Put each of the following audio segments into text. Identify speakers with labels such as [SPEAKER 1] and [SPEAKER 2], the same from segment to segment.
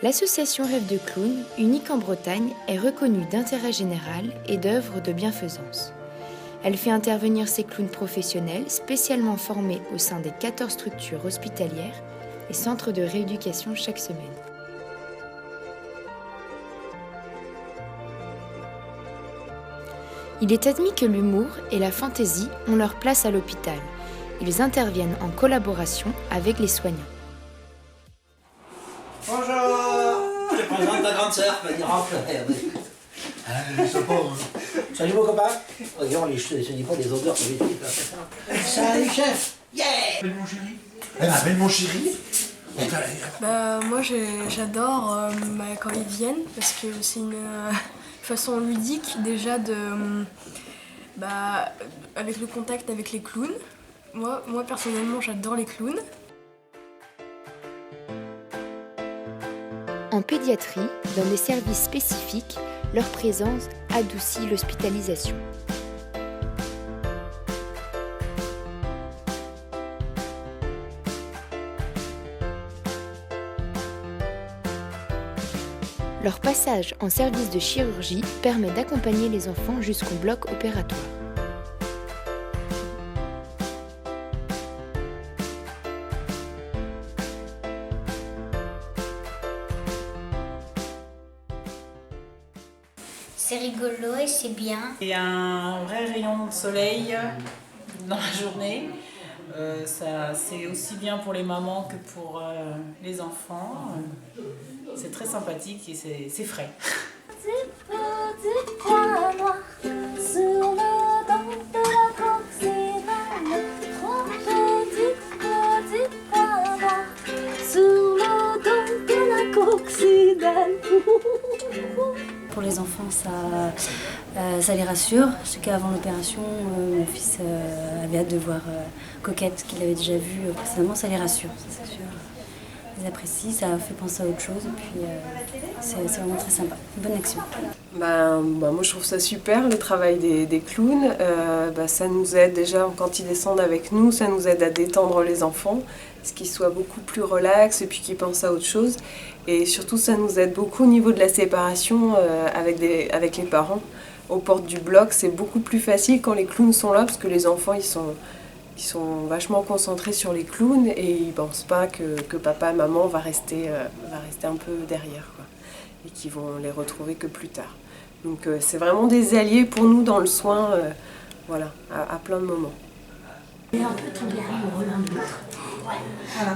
[SPEAKER 1] L'association Rêve de Clown, unique en Bretagne, est reconnue d'intérêt général et d'œuvre de bienfaisance. Elle fait intervenir ses clowns professionnels spécialement formés au sein des 14 structures hospitalières et centres de rééducation chaque semaine. Il est admis que l'humour et la fantaisie ont leur place à l'hôpital. Ils interviennent en collaboration avec les soignants.
[SPEAKER 2] Bonjour. Je te présente ta grande sœur, va dire rentre. Salut mon copain. Regarde, je te dis pas les odeurs que j'ai dit. Salut chef. Yeah.
[SPEAKER 3] Appelle mon chéri. Elle m'appelle mon chéri.
[SPEAKER 4] Moi j'adore quand ils viennent parce que c'est une façon ludique déjà de avec le contact avec les clowns. Moi personnellement j'adore les clowns.
[SPEAKER 1] En pédiatrie, dans des services spécifiques, leur présence adoucit l'hospitalisation. Leur passage en service de chirurgie permet d'accompagner les enfants jusqu'au bloc opératoire.
[SPEAKER 5] C'est rigolo et c'est bien.
[SPEAKER 6] Il y a un vrai rayon de soleil dans la journée. C'est aussi bien pour les mamans que pour les enfants. C'est très sympathique et c'est frais.
[SPEAKER 7] Petit pois noir sur le dos de la coccinelle. Trois petits pois noirs sur le dos de la coccinelle.
[SPEAKER 8] Pour les enfants, ça les rassure. Je sais qu'avant l'opération, mon fils avait hâte de voir Coquette, qu'il avait déjà vue précédemment. Ça les rassure, ça, c'est sûr. Ils apprécient, ça fait penser à autre chose. Et puis, c'est vraiment très sympa. Une bonne action.
[SPEAKER 9] Moi, je trouve ça super, le travail des clowns. Ça nous aide déjà, quand ils descendent avec nous, ça nous aide à détendre les enfants, ce qu'ils soient beaucoup plus relax et puis qu'ils pensent à autre chose. Et surtout, ça nous aide beaucoup au niveau de la séparation avec les parents. Aux portes du bloc, c'est beaucoup plus facile quand les clowns sont là, parce que les enfants, ils sont vachement concentrés sur les clowns et ils ne pensent pas que papa et maman va rester un peu derrière, quoi, et qu'ils vont les retrouver que plus tard. Donc c'est vraiment des alliés pour nous dans le soin, à plein de moments.
[SPEAKER 5] Et un peu tomber amoureux l'un de l'autre.
[SPEAKER 10] Voilà.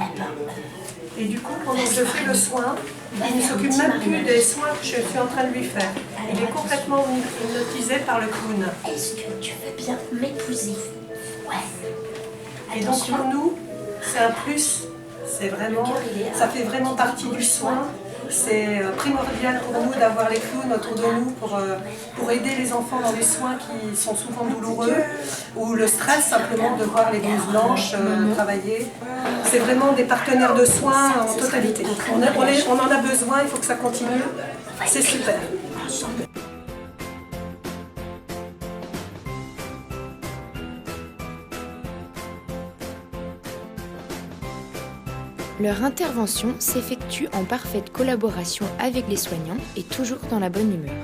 [SPEAKER 10] Et du coup, pendant que je fais le soin, il ne s'occupe même plus des soins que je suis en train de lui faire. Il est complètement hypnotisé par le clown.
[SPEAKER 5] Est-ce que tu veux bien m'épouser? Ouais.
[SPEAKER 10] Et donc pour nous, c'est un plus. C'est vraiment, ça fait vraiment partie du soin. C'est primordial pour nous d'avoir les clowns autour de nous pour aider les enfants dans les soins qui sont souvent douloureux ou le stress simplement de voir les blouses blanches travailler. C'est vraiment des partenaires de soins en totalité. On en a besoin, il faut que ça continue. C'est super.
[SPEAKER 1] Leur intervention s'effectue en parfaite collaboration avec les soignants et toujours dans la bonne humeur.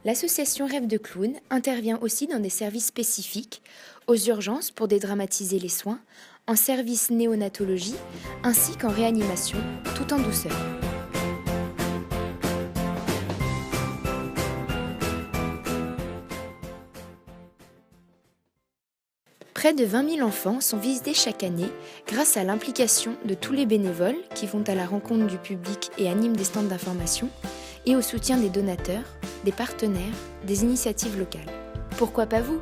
[SPEAKER 1] L'association Rêve de Clown intervient aussi dans des services spécifiques, aux urgences pour dédramatiser les soins, en service néonatologie, ainsi qu'en réanimation, tout en douceur. Près de 20 000 enfants sont visités chaque année grâce à l'implication de tous les bénévoles qui vont à la rencontre du public et animent des stands d'information, et au soutien des donateurs, des partenaires, des initiatives locales. Pourquoi pas vous ?